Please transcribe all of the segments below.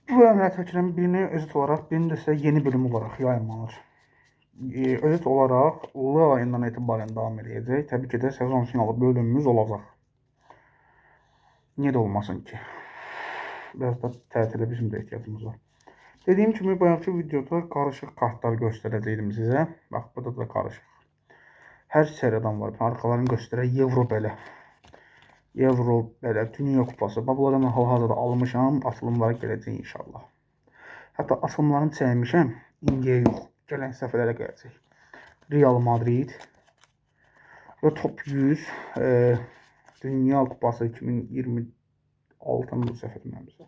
Bu əməliyyat çəkilən birini özet olaraq, birini də sizə yeni bölüm olaraq yayınlanır. Özet olaraq ulu ayından etibarən davam edəcək. Təbii ki də sezon finalı bölümümüz olacaq. Niyə də olmasın ki? Biraz da tətilə bizim də ehtiyacımız var. Dediyim kimi, bayaqki videoda qarışıq kartlar göstərəcəkdim sizə. Bax, burada da qarışıq. Hər seriyadan var. Arkalarını göstərək. Euro belə. Dünya kupası. Bunlardan hal-hazırda almışam. Atılımlara gələcək inşallah. Hətta atılımlarını çəkmişəm. İndiyə yox. Gələn səfərlərə gələcək. Real Madrid və top 100 Dünya Kupası 2026-nın səhv etmirəmsə.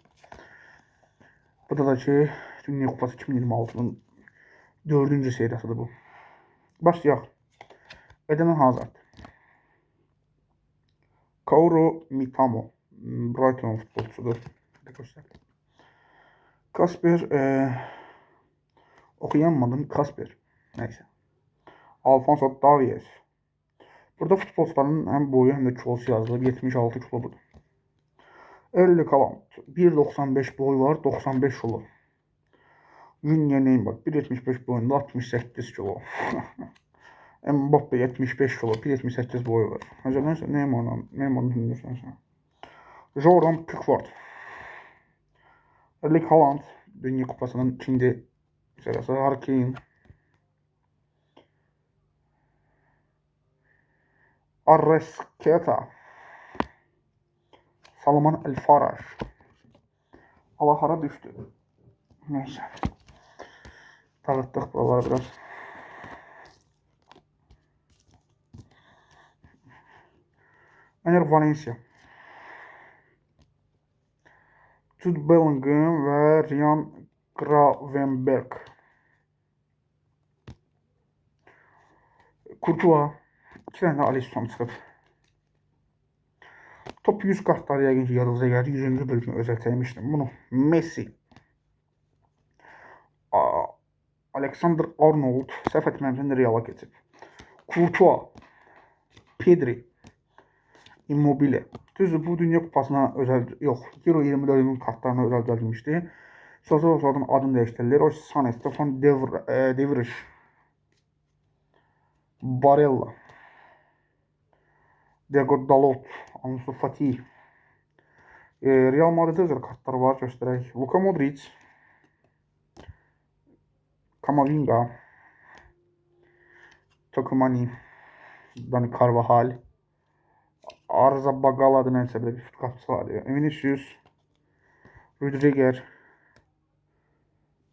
Burada da ki, Dünya Kupası 2026-nın 4-cü seriyasıdır bu. Başlayaq. Eden Hazard. Kaoru Mitamo. Brighton futbolçudur. Kasper okuyamadım. Kasper. Neyse. Alfonso Davies. Burada futbolcuların hem boyu hem de kilosu yazılıb. 76 kilo budur. Erling Haaland. 1.95 boyu var. 95 kilo. Junior Neymar. 1.75 boyunda 68 kilo. Mbappe 75 kilo. 1.78 boyu var. Neyse Neymar'ın hündürsən sən. Jordan Pickford. Erling Haaland. Dünya Kupasının ikinci serisi. Harry Kane. Arrascaeta. Salman El Faraj. Allah hara düştü. Neyse. Dağıttık buraları biraz. Ener Valencia. Jude Bellingham ve Ryan Gravenberch. Courtois. 2 tane Alisson çıxıb. Top 100 kartları yəqin ki yadınıza gəlir. 100-cü bölümü özəltəymişdim bunu. Messi. Alexander Arnold. Səhv etməmişəm Real'a keçib. Courtois. Pedri. Immobile. Düzdür, bu Dünya Kupasına özel, yox, Euro 24'ün kartlarına özel gəlmişdi. Sözlerden adını dəyişdirdiler. Leroy Sané, Stefan De Vrij, Barella, Diego Dalot, Ansu Fati. Real Madrid'de özel kartlar var, göstərək. Luka Modric, Camavinga, Tokumani, Dani Carvajal, Arza Bagal adı neyse belə bir futbolçu var. Vinicius, Rudiger.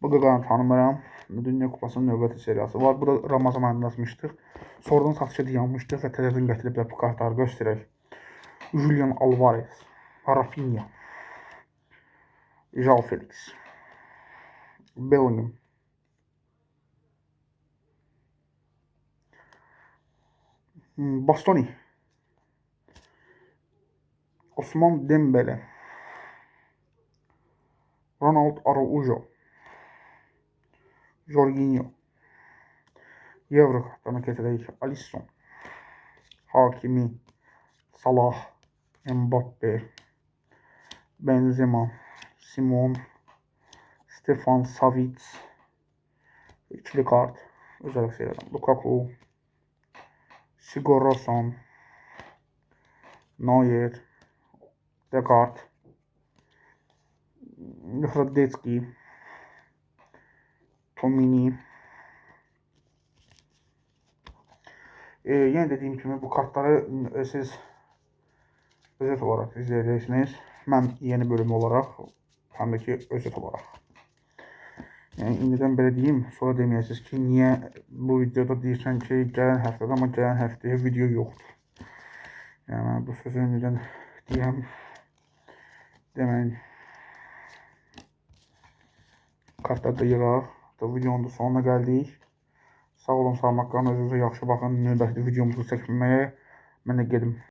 Bu qaqanı tanımıram. Dünya Kupasının növbəti seriyası var. Bu da Ramazan ayında yazmışdıq. Sonradan satışa dayanmışdıq və təzədən gətirib bu kartları göstərək. Julian Alvarez, Rafinha, João Felix, Bellingham, Bastoni, Osman Dembele, Ronald Araujo, Jorginho, Euro kartlarına keçirək. Alisson, Hakimi, Salah, Mbappe, Benzema, Simon, Stefan Savic, ikili kart, özel seriyadan. Lukaku, Sigurdsson, Neuer, Descartes, Hradecki, Tomini. Yine dediğim gibi bu kartları siz özet olarak izleyeceksiniz. Mən yeni bölüm olarak hem de ki özet olarak. Yani indidən belə deyim, sonra deməyəsiniz ki, niye bu videoda deyirsən ki, gələn həftədə, amma gələn həftəyə video yoxdur. Yəni bu sözü indidən deyəm. Deməyin. Kartları da yığaq. Videonun da sonuna gəldik. Sağ olun, sağlıqla, özünüzə yaxşı baxın. Növbəti videomuzu çəkməyə mən də gedim.